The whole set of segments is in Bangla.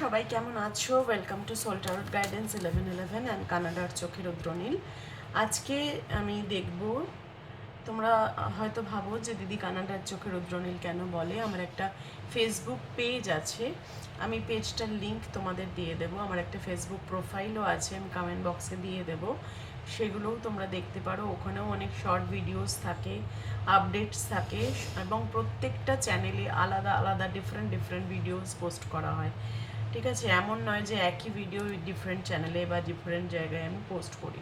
সবাই কেমন আছো? Welcome to soul tarot guidance 1111 and কানাডার চোখের রুদ্রনীল। আজকে আমি দেখব, তোমরা হয়তো ভাবো যে দিদি কানাডার চোখের রুদ্রনীল কেন বলে। আমার একটা ফেসবুক পেজ আছে, আমি পেজটার লিঙ্ক তোমাদের দিয়ে দেবো। আমার একটা ফেসবুক প্রোফাইলও আছে, আমি কমেন্ট বক্সে দিয়ে দেবো, সেগুলোও তোমরা দেখতে পারো। ওখানেও অনেক শর্ট ভিডিওস থাকে, আপডেটস থাকে, এবং প্রত্যেকটা চ্যানেলে আলাদা আলাদা ডিফারেন্ট ভিডিওস পোস্ট করা হয়। ঠিক আছে, এমন নয় যে একই ভিডিও ডিফারেন্ট চ্যানেলে বা ডিফারেন্ট জায়গায় আমি পোস্ট করি।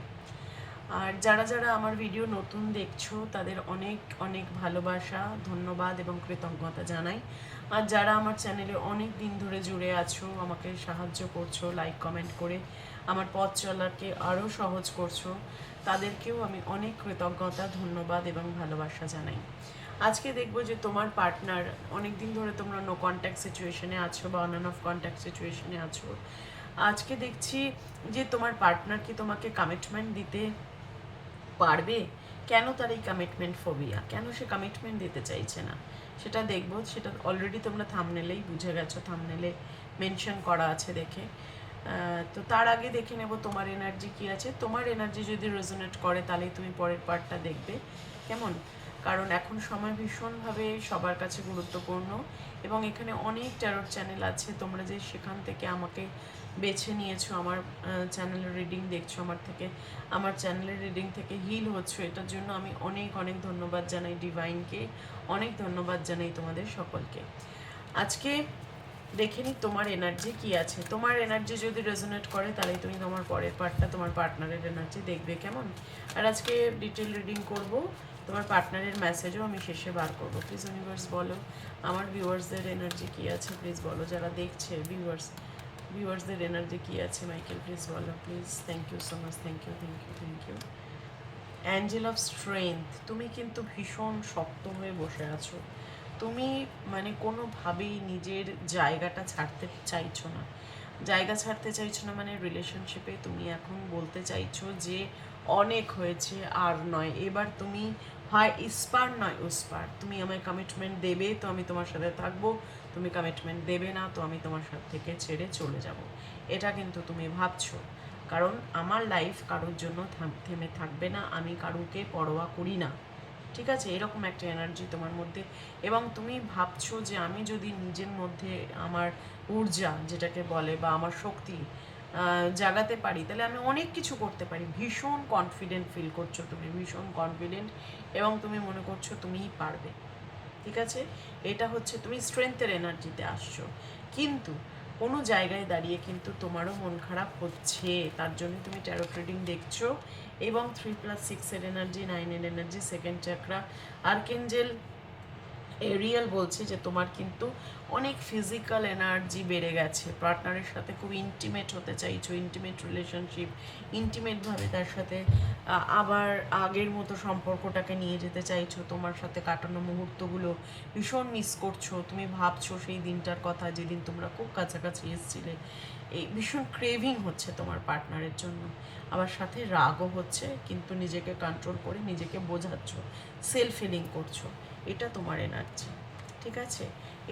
আর যারা যারা আমার ভিডিও নতুন দেখছো তাদের অনেক অনেক ভালোবাসা, ধন্যবাদ এবং কৃতজ্ঞতা জানাই। আর যারা আমার চ্যানেলে অনেক দিন ধরে জুড়ে আছো, আমাকে সাহায্য করছো লাইক কমেন্ট করে, আমার পথ চলাকে আরও সহজ করছো, তাদেরকেও আমি অনেক কৃতজ্ঞতা, ধন্যবাদ এবং ভালোবাসা জানাই। আজকে দেখবো যে তোমার পার্টনার, অনেক দিন ধরে তোমরা নো কন্ট্যাক্ট সিচুয়েশনে আছো বা অন অফ কন্ট্যাক্ট সিচুয়েশনে আছো। আজকে দেখছি যে তোমার পার্টনার কি তোমাকে কমিটমেন্ট দিতে পারবে, কেন তার এই কমিটমেন্ট ফোবিয়া, কেন সে কমিটমেন্ট দিতে চাইছে না, সেটা দেখবো। সেটা অলরেডি তোমরা থাম্বনেলেই বুঝে গেছো, থাম্বনেলে মেনশন করা আছে দেখে। তো তার আগে দেখে নেব তোমার এনার্জি কি আছে। তোমার এনার্জি যদি রেজোনেট করে তাহলেই তুমি পরের পার্টটা দেখবে, কেমন? কারণ এখন সময় ভীষণভাবে সবার কাছে গুরুত্বপূর্ণ, এবং এখানে অনেক ট্যারট চ্যানেল আছে। তোমরা যে সেখান থেকে আমাকে বেছে নিয়েছো, আমার চ্যানেলের রিডিং দেখছো, আমার চ্যানেলের রিডিং থেকে হিল হচ্ছে, এটার জন্য আমি অনেক অনেক ধন্যবাদ জানাই ডিভাইনকে, অনেক ধন্যবাদ জানাই তোমাদের সকলকে। আজকে দেখে নি তোমার এনার্জি কি আছে। তোমার এনার্জি যদি রেজোনেট করে তাহলে তুমি তোমার পরের পার্টটা, তোমার পার্টনারের এনার্জি দেখবে, কেমন? আর আজকে ডিটেল রিডিং করব, তোমার পার্টনারের মেসেজও আমি শেষে বার করবো। প্লিজ ইউনিভার্স বলো আমার ভিউয়ার্সদের এনার্জি কি আছে, প্লিজ বলো। যারা দেখছে ভিউয়ার্সদের এনার্জি কি আছে, মাইকেল প্লিজ বলো, please. Thank you so much, thank you thank you thank you. Angel of strength, তুমি কিন্তু ভীষণ শক্ত হয়ে বসে আছো। তুমি মানে কোনোভাবেই নিজের জায়গাটা ছাড়তে চাইছো না। জায়গা ছাড়তে চাইছো না মানে রিলেশনশিপে তুমি এখন বলতে চাইছো যে অনেক হয়েছে, আর নয়। এবার তুমি হয় ইস্পার নয় উস্পার, তুমি আমায় কমিটমেন্ট দেবে তো আমি তোমার সাথে থাকবো, তুমি কমিটমেন্ট দেবে না তো আমি তোমার সাথে থেকে ছেড়ে চলে যাব, এটা কিন্তু তুমি ভাবছো। কারণ আমার লাইফ কারোর জন্য থেমে থাকবে না, আমি কারোকে পরোয়া করি না। ঠিক আছে, এরকম একটা এনার্জি তোমার মধ্যে। এবং তুমি ভাবছো যে আমি যদি নিজের মধ্যে আমার ঊর্জা যেটাকে বলে বা আমার শক্তি জাগাতে পারি তাহলে আমি অনেক কিছু করতে পারি। ভীষণ কনফিডেন্ট ফিল করছো তুমি, ভীষণ কনফিডেন্ট, এবং তুমি মনে করছো তুমিই পারবে। ঠিক আছে, এটা হচ্ছে তুমি স্ট্রেংথের এনার্জিতে আসছো। কিন্তু কোনো জায়গায় দাঁড়িয়ে কিন্তু তোমারও মন খারাপ হচ্ছে, তার জন্য তুমি ট্যারো ট্রেডিং দেখছো। এবং 3+6 energy, 9 energy, second chakra, archangel Ariel বলছে যে তোমার কিন্তু অনেক ফিজিক্যাল এনার্জি বেড়ে গেছে। পার্টনারের সাথে খুব ইন্টিমেট হতে চাইছো, ইন্টিমেট রিলেশনশিপ, ইন্টিমেটভাবে তার সাথে আবার আগের মতো সম্পর্কটাকে নিয়ে যেতে চাইছো। তোমার সাথে কাটানো মুহূর্তগুলো ভীষণ মিস করছো, তুমি ভাবছো সেই দিনটার কথা যেদিন তোমরা খুব কাছাকাছি এসেছিলে। এই ভীষণ ক্রেভিং হচ্ছে তোমার পার্টনারের জন্য, আবার সাথে রাগও হচ্ছে, কিন্তু নিজেকে কন্ট্রোল করে নিজেকে বোঝাচ্ছ, সেলফ ফিলিং করছো। এটা তোমার এনার্জি। ঠিক আছে,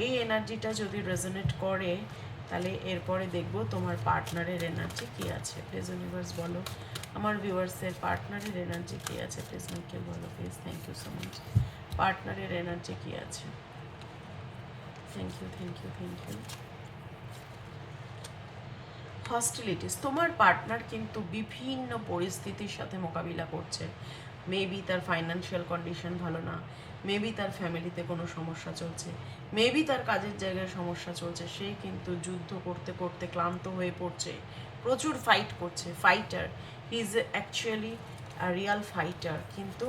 এই এনার্জিটা যদি রেজোনেট করে তাহলে এরপরে দেখবো তোমার পার্টনারের এনার্জি কী আছে। প্লিজ ইউনিভার্স বলো আমার ভিউয়ার্সের পার্টনারের এনার্জি কী আছে। প্লিজ মিকেল বলো, please. Thank you so much. পার্টনারের এনার্জি কী আছে। Thank you thank you thank you. Hostilities, তোমার পার্টনার কিন্তু বিভিন্ন পরিস্থিতির সাথে মোকাবিলা করছে। মেবি তার ফাইন্যান্সিয়াল কন্ডিশন ভালো না, মেবি তার ফ্যামিলিতে কোনো সমস্যা চলছে, মেবি তার কাজের জায়গায় সমস্যা চলছে। সে কিন্তু যুদ্ধ করতে করতে ক্লান্ত হয়ে পড়ছে, প্রচুর ফাইট করছে, fighter. He is actually Real fighter, কিন্তু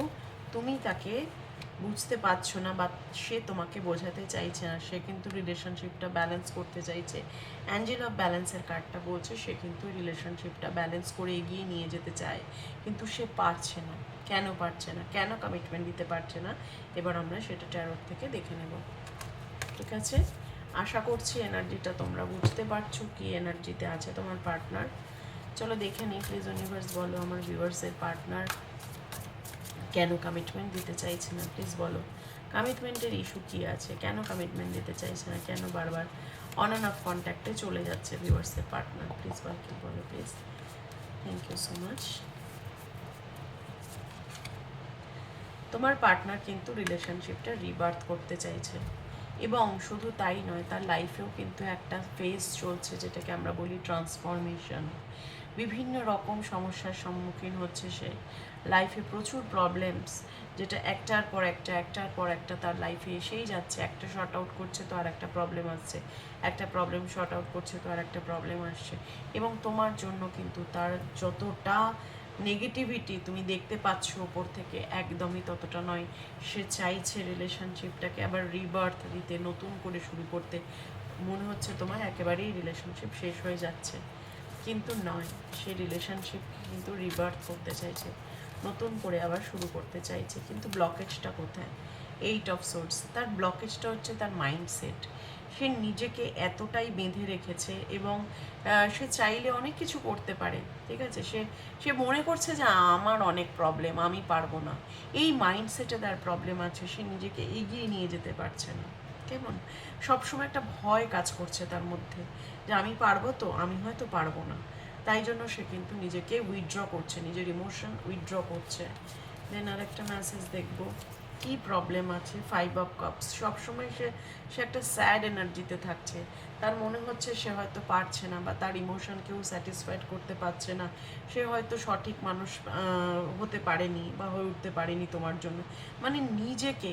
তুমি তাকে বুঝতে পারছো না বা সে তোমাকে বোঝাতে চাইছে না। সে কিন্তু রিলেশনশিপটা ব্যালেন্স করতে চাইছে। অ্যাঞ্জেল অফ ব্যালেন্সের কার্ডটা বলছে সে কিন্তু রিলেশনশিপটা ব্যালেন্স করে এগিয়ে নিয়ে যেতে চায়, কিন্তু সে পারছে না। কেন পারছে না, কেন কমিটমেন্ট দিতে পারছে না, এবার আমরা সেটা ট্যারোট থেকে দেখে নেব। ঠিক আছে, আশা করছি এনার্জিটা তোমরা বুঝতে পারছো কি এনার্জিতে আছে তোমার পার্টনার। চলো দেখে নিই। প্লিজ ইউনিভার্স বলো আমার ভিউয়ার্সের পার্টনার কেন কমিটমেন্ট দিতে চাইছে না। প্লিজ বলো কমিটমেন্টের ইস্যু কী আছে, কেন কমিটমেন্ট দিতে চাইছে না, কেন বারবার অন অ্যান্ড অফ কন্ট্যাক্টে চলে যাচ্ছে ভিউয়ার্সের পার্টনার। প্লিজ ওয়েলকাম বলো please. Thank you so much. তোমার পার্টনার কিন্তু রিলেশনশিপটা রিবার্থ করতে চাইছে, এবং শুধু তাই নয়, তার লাইফেও কিন্তু একটা ফেজ চলছে যেটাকে আমরা বলি ট্রান্সফরমেশন। বিভিন্ন রকম সমস্যার সম্মুখীন হচ্ছে সে, লাইফে প্রচুর প্রবলেমস, যেটা একটার পর একটা তার লাইফে এসেই যাচ্ছে। একটা শর্ট আউট করছে তো আর একটা প্রবলেম আসছে, একটা প্রবলেম শর্ট আউট করছে তো আর একটা প্রবলেম আসছে। এবং তোমার জন্য কিন্তু তার যতটা নেগেটিভিটি তুমি দেখতে পাচ্ছ ওপর থেকে, একদমই ততটা নয়। সে চাইছে রিলেশনশিপটাকে আবার রিবার্থ দিতে, নতুন করে শুরু করতে। মনে হচ্ছে তোমার একেবারেই রিলেশনশিপ শেষ হয়ে যাচ্ছে, কিন্তু নয়। সে রিলেশনশিপ কিন্তু রিবার্থ করতে চাইছে, নতুন করে আবার শুরু করতে চাইছে। কিন্তু ব্লকেজটা কোথায়? 8 অফ সোর্স। তার ব্লকেজটা হচ্ছে তার মাইন্ডসেট। সে নিজেকে এতটাই বেঁধে রেখেছে, এবং সে চাইলে অনেক কিছু করতে পারে, ঠিক আছে। সে সে মনে করছে যে আমার অনেক প্রবলেম, আমি পারবো না। এই মাইন্ডসেটে তার প্রবলেম আছে, সে নিজেকে এগিয়ে নিয়ে যেতে পারছে না। কেমন সবসময় একটা ভয় কাজ করছে তার মধ্যে, যে আমি পারবো তো, আমি হয়তো পারবো না। তাই জন্য সে কিন্তু নিজেকে উইথড্র করছে, নিজের ইমোশন উইথড্র করছে। দেন আর একটা মেসেজ দেখবো, কি প্রবলেম আছে। 5 অফ কাপস। সবসময় সে সে একটা স্যাড এনার্জিতে থাকছে। তার মনে হচ্ছে সে হয়তো পারছে না, বা তার ইমোশনকেও স্যাটিসফাইড করতে পারছে না। সে হয়তো সঠিক মানুষ হতে পারেনি, বা হয়ে উঠতে পারেনি তোমার জন্য। মানে নিজেকে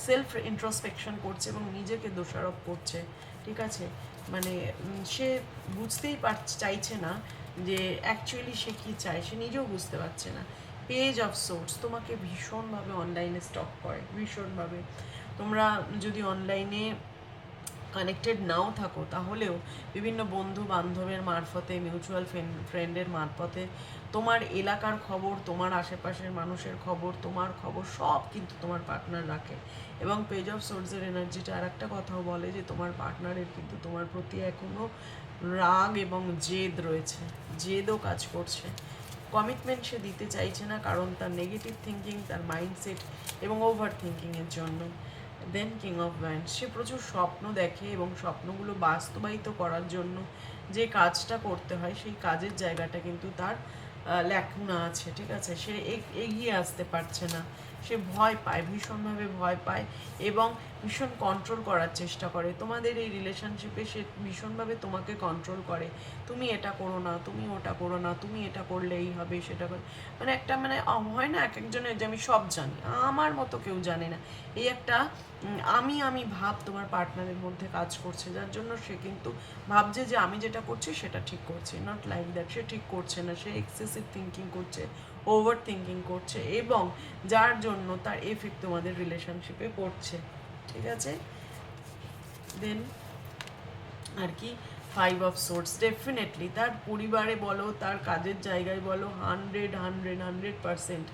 সেলফ ইন্ট্রোস্পেকশন করছে এবং নিজেকে দোষারোপ করছে, ঠিক আছে। মানে সে বুঝতেই চাইছে না যে অ্যাকচুয়ালি সে কী চায়, সে নিজেও বুঝতে পারছে না। পেজ অফ সোর্স তোমাকে ভীষণভাবে অনলাইনে স্টক করে, ভীষণভাবে। তোমরা যদি অনলাইনে কানেক্টেড নাও থাকো, তাহলেও বিভিন্ন বন্ধু বান্ধবের মারফতে, মিউচুয়াল ফ্রেন্ডের মারফতে তোমার এলাকার খবর, তোমার আশেপাশের মানুষের খবর, তোমার খবর সব কিন্তু তোমার পার্টনার রাখে। এবং পেজ অফ সোর্সের এনার্জিটা আর একটা কথাও বলে যে তোমার পার্টনারের কিন্তু তোমার প্রতি এখনও রাগ এবং জেদ রয়েছে, জেদও কাজ করছে। কমিটমেন্ট সে দিতে চাইছে না, কারণ তার নেগেটিভ থিঙ্কিং, তার মাইন্ডসেট এবং ওভার থিঙ্কিংয়ের জন্য। দেন কিং অফ ওয়ান্ডস। সে প্রচুর স্বপ্ন দেখে, এবং স্বপ্নগুলো বাস্তবায়িত করার জন্য যে কাজটা করতে হয়, সেই কাজের জায়গাটা কিন্তু তার ল্যাকুনা আছে, ঠিক আছে। সে এগিয়ে আসতে পারছে না, সে ভয় পায়, ভীষণভাবে ভয় পায়, এবং ভীষণ কন্ট্রোল করার চেষ্টা করে। তোমাদের এই রিলেশনশিপে সে ভীষণভাবে তোমাকে কন্ট্রোল করে। তুমি এটা করো না, তুমি ওটা করো না, তুমি এটা করলে এই হবে, সেটা করে। মানে একটা মানে হয় না এক একজনের, যে আমি সব জানি, আমার মতো কেউ জানে না, এই একটা আমি ভাব তোমার পার্টনারের মধ্যে কাজ করছে, যার জন্য সে কিন্তু ভাবছে যে আমি যেটা করছি সেটা ঠিক করছি। Not like that. সে ঠিক করছে না, সে এক্সেসিভ থিঙ্কিং করছে, ওভার থিঙ্কিং করছে, এবং যার জন্য তার এফেক্ট তোমাদের রিলেশনশিপে পড়ছে, ঠিক আছে। দেন আর কি, 5 অফ সোর্স। ডেফিনেটলি তার পরিবারে বলো, তার কাজের জায়গায় বলো, 100%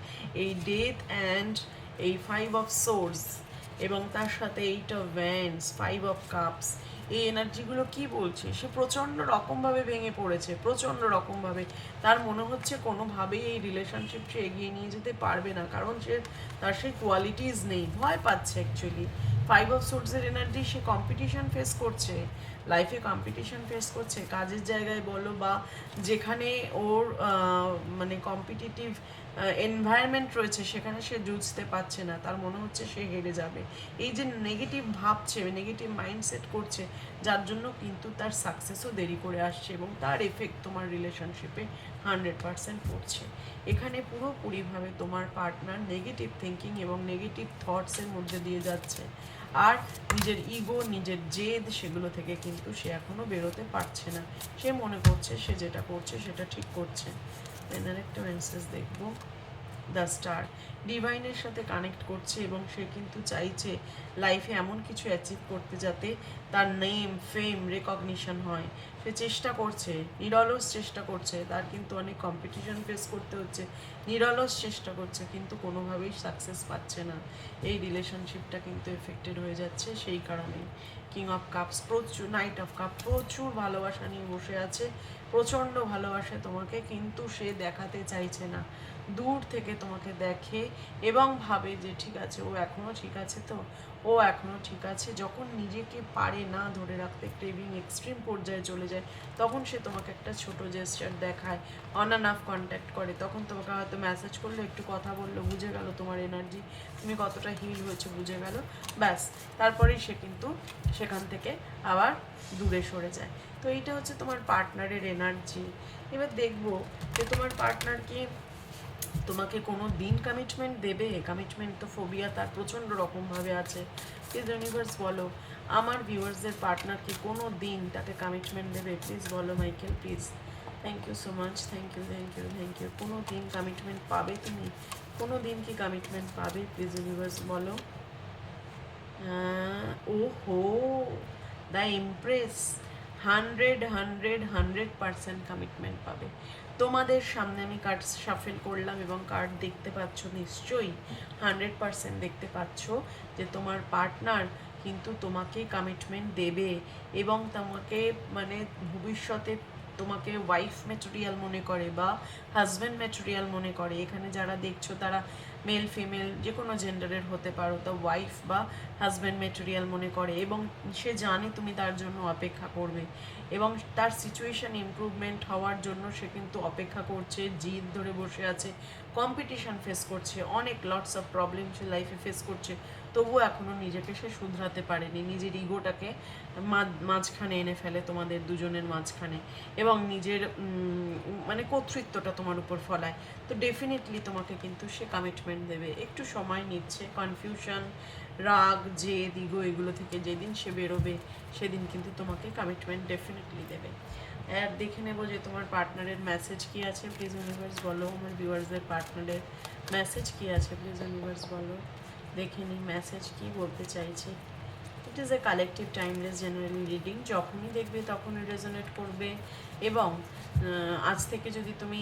এই ডেথ অ্যান্ড এই 5 অফ সোর্স, এবং তার সাথে 8 অফ ভ্যান্স, 5 অফ কাপস, এই এনার্জিগুলো কি বলছে? সে প্রচণ্ড রকমভাবে ভেঙে পড়েছে, প্রচণ্ড রকমভাবে। তার মনে হচ্ছে কোনোভাবেই এই রিলেশনশিপ সে এগিয়ে নিয়ে যেতে পারবে না, কারণ তার সেই কোয়ালিটিস নেই, ভয় পাচ্ছে অ্যাকচুয়ালি। 5 অফ সোর্সের এনার্জি, সে কম্পিটিশন ফেস করছে, লাইফে কম্পিটিশন ফেস করছে, কাজের জায়গায় বলো, বা যেখানে ওর মানে কম্পিটিটিভ এনভায়রনমেন্ট রয়েছে, সেখানে সে জুঝতে পারছে না। তার মনে হচ্ছে সে হেরে যাবে। এই যে নেগেটিভ ভাবছে, নেগেটিভ মাইন্ডসেট করছে, যার জন্য কিন্তু তার সাকসেসও দেরি করে আসছে, এবং তার এফেক্ট তোমার রিলেশনশিপে 100% পড়ছে। এখানে পুরোপুরিভাবে তোমার পার্টনার নেগেটিভ থিঙ্কিং এবং নেগেটিভ থটসের মধ্যে দিয়ে যাচ্ছে, আর নিজের ইগো, নিজের জেদ, সেগুলো থেকে কিন্তু সে এখনও বেরোতে পারছে না। সে মনে করছে সে যেটা করছে সেটা ঠিক করছে। দেন আরেকটা মেসেজ দেখবো, দ্য স্টার। ডিভাইনের সাথে কানেক্ট করছে, এবং সে কিন্তু চাইছে লাইফে এমন কিছু অ্যাচিভ করতে যাতে তার নেম, ফেম, রেকগনিশন হয়। সে চেষ্টা করছে, নিরলস চেষ্টা করছে। তার কিন্তু অনেক কম্পিটিশন ফেস করতে হচ্ছে, নিরলস চেষ্টা করছে, কিন্তু কোনোভাবেই সাকসেস পাচ্ছে না। এই রিলেশনশিপটা কিন্তু এফেক্টেড হয়ে যাচ্ছে সেই কারণেই। কিং অফ কাপস, প্রচুর, নাইট অফ কাপ, প্রচুর ভালোবাসা নিয়ে বসে আছে, প্রচণ্ড ভালোবাসে তোমাকে, কিন্তু সে দেখাতে চাইছে না। দূর থেকে তোমাকে দেখে এবং ভাবে যে ঠিক আছে, ও এখনও ঠিক আছে, তো ও এখনও ঠিক আছে। যখন নিজেকে পারে না ধরে রাখতে, ক্রেভিং এক্সট্রিম পর্যায়ে চলে যায়, তখন সে তোমাকে একটা ছোট জেস্চার দেখায়, অন অ্যান্ড অফ কন্ট্যাক্ট করে, তখন তোমাকে হয়তো মেসেজ করলো, একটু কথা বললো, বুঝে গেল তোমার এনার্জি, তুমি কতটা হিল হয়েছে বুঝে গেল, ব্যাস তারপরেই সে কিন্তু সেখান থেকে আবার দূরে সরে যায়। তো এইটা হচ্ছে তোমার পার্টনারের এনার্জি। এবার দেখবো যে তোমার পার্টনার কি তোমাকে কোনো দিন কমিটমেন্ট দেবে। কমিটমেন্ট তো ফোবিয়া তার প্রচণ্ড রকমভাবে আছে। প্লিজ ইউনিভার্স বলো আমার ভিউয়ার্সদের পার্টনার কি কোনো দিন তাকে কমিটমেন্ট দেবে। প্লিজ বলো Michael, please. Thank you so much, thank you, thank you, thank you. কোনো দিন কমিটমেন্ট পাবে তুমি? কোনো দিন কি কমিটমেন্ট পাবে? প্লিজ ইউনিভার্স বলো। ওহো, দ্য ইমপ্রেস। 100% কমিটমেন্ট পাবে। তোমাদের সামনে আমি কার্ড শাফেল করলাম এবং কার্ড দেখতে পাচ্ছ নিশ্চয়ই, 100% দেখতে পাচ্ছ যে তোমার পার্টনার কিন্তু তোমাকে কমিটমেন্ট দেবে এবং তোমাকে মানে ভবিষ্যতে তোমাকে ওয়াইফ ম্যাটেরিয়াল মনে করে বা হাজব্যান্ড ম্যাটেরিয়াল মনে করে। এখানে যারা দেখছো তারা মেল ফিমেল যে কোনো জেন্ডারের হতে পারো, তা ওয়াইফ বা হাজব্যান্ড ম্যাটেরিয়াল মনে করে এবং সে জানে তুমি তার জন্য অপেক্ষা করবে এবং তার সিচুয়েশান ইমপ্রুভমেন্ট হওয়ার জন্য সে কিন্তু অপেক্ষা করছে, জিদ ধরে বসে আছে, কম্পিটিশান ফেস করছে, অনেক লটস অফ প্রবলেম সে লাইফে ফেস করছে, তবুও এখনও নিজেকে সে শুধরাতে পারেনি। নিজের ইগোটাকে মাঝখানে এনে ফেলে তোমাদের দুজনের মাঝখানে এবং নিজের মানে কর্তৃত্বটা তোমার উপর ফলায়। তো ডেফিনেটলি তোমাকে কিন্তু সে কমিটমেন্ট দেবে। একটু সময় নিচ্ছে, কনফিউশন, রাগ, জেদ, ইগো এগুলো থেকে যেদিন সে বেরোবে সেদিন কিন্তু তোমাকে কমিটমেন্ট ডেফিনেটলি দেবে। আর দেখে নেব যে তোমার পার্টনারের মেসেজ কী আছে। প্লিজ ইউনিভার্স বলো আমার ভিউয়ার্সদের পার্টনারের মেসেজ কী আছে। প্লিজ ইউনিভার্স বলো, দেখে নিই মেসেজ কী বলতে চাইছে। It is a collective timeless generally reading. যখনই দেখবে তখনই রেজোনেট করবে এবং আজ থেকে যদি তুমি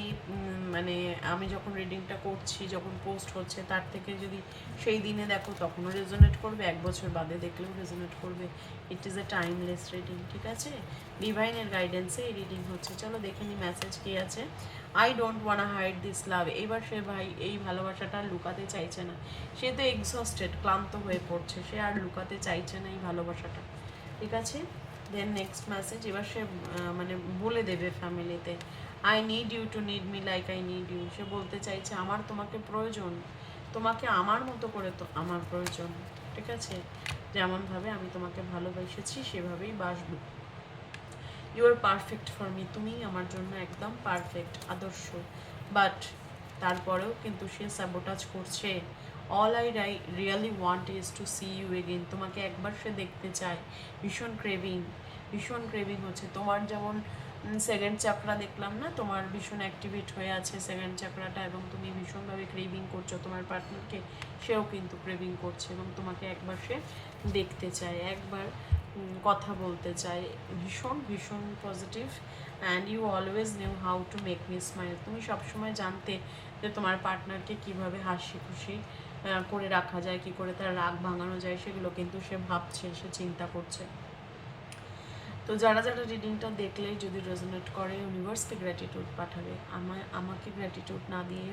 মানে আমি যখন রিডিংটা করছি, যখন পোস্ট হচ্ছে তার থেকে যদি সেই দিনে দেখো তখনও রেজোনেট করবে, 1 বছর বাদে দেখলেও রেজোনেট করবে। It is a timeless reading, ঠিক আছে? ডিভাইনের গাইডেন্সে এই রিডিং হচ্ছে। চলো দেখে নিই মেসেজ কী আছে। I don't want hide this love. এবার সে ভাই এই ভালোবাসাটা লুকাতে চাইছে না। সে তো এক্সস্টেড, ক্লান্ত হয়ে পড়ছে, সে আর লুকাতে চাইছে না এই ভালোবাসাটা, ঠিক আছে? দেন নেক্সট মেসেজ, এবার সে মানে বলে দেবে ফ্যামিলিতে, I need you to need me like I need you. সে বলতে চাইছে আমার তোমাকে প্রয়োজন, তোমাকে আমার মতো করে তো আমার প্রয়োজন, ঠিক আছে? যেমনভাবে আমি তোমাকে ভালোবেসেছি সেভাবেই বাসবো। You are perfect for me, তুমি আমার জন্য একদম পারফেক্ট, আদর্শ। বাট তারপরেও কিন্তু সে স্যাবোটাজ করছে। All I really want is to see you again. তোমাকে একবার সে দেখতে চায়। ভীষণ ক্রেভিং, ভীষণ ক্রেভিং হচ্ছে। তোমার যেমন সেকেন্ড চাকরা দেখলাম না, তোমার ভীষণ অ্যাক্টিভেট হয়ে আছে সেকেন্ড চাকরাটা এবং তুমি ভীষণভাবে ক্রেভিং করছো তোমার পার্টনারকে, সেও কিন্তু ক্রেভিং করছে এবং তোমাকে একবার সে দেখতে চায়, একবার কথা বলতে চায়। ভীষণ ভীষণ positive. And you always knew how to make me smile. তুমি সবসময় জানতে যে তোমার পার্টনারকে কীভাবে হাসি খুশি করে রাখা যায়, কী করে তার রাগ ভাঙানো যায়, সেগুলো কিন্তু সে ভাবছে, সে চিন্তা করছে। তো যারা যারা রিডিংটা দেখলে যদি রেজোনেট করে ইউনিভার্সকে গ্র্যাটিটিউড পাঠাবে। আমাকে গ্র্যাটিটিউড না দিয়ে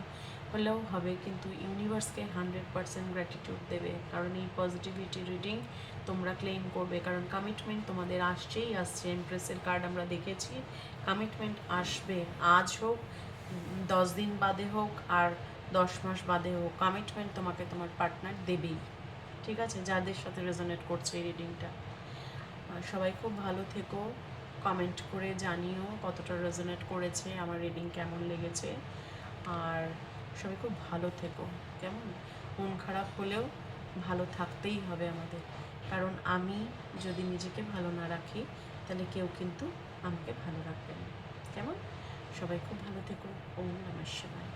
হলেও হবে, কিন্তু ইউনিভার্সকে 100% গ্র্যাটিটিউড দেবে, কারণ এই পজিটিভিটি রিডিং তোমরা ক্লেম করবে। কারণ কমিটমেন্ট তোমাদের আসছেই আসছে। এমপ্রেসের কার্ড আমরা দেখেছি, কমিটমেন্ট আসবে, আজ হোক, 10 দিন বাদে হোক, আর 10 মাস বাদে হোক, কমিটমেন্ট তোমাকে তোমার পার্টনার দেবেই, ঠিক আছে? যাদের সাথে রেজোনেট করছে এই রিডিংটা। সবাই খুব ভালো থেকো, কমেন্ট করে জানিও কতটা রেজোনেট করেছে, আমার রিডিং কেমন লেগেছে। আর সবাই খুব ভালো থেকো, কেমন? মন খারাপ হলেও ভালো থাকতেই হবে আমাদের, কারণ আমি যদি নিজেকে ভালো না রাখি তাহলে কেউ কিন্তু আমাকে ভালো রাখবে না, কেমন? সবাই খুব ভালো থেকো। ওম নমঃ শিবায়।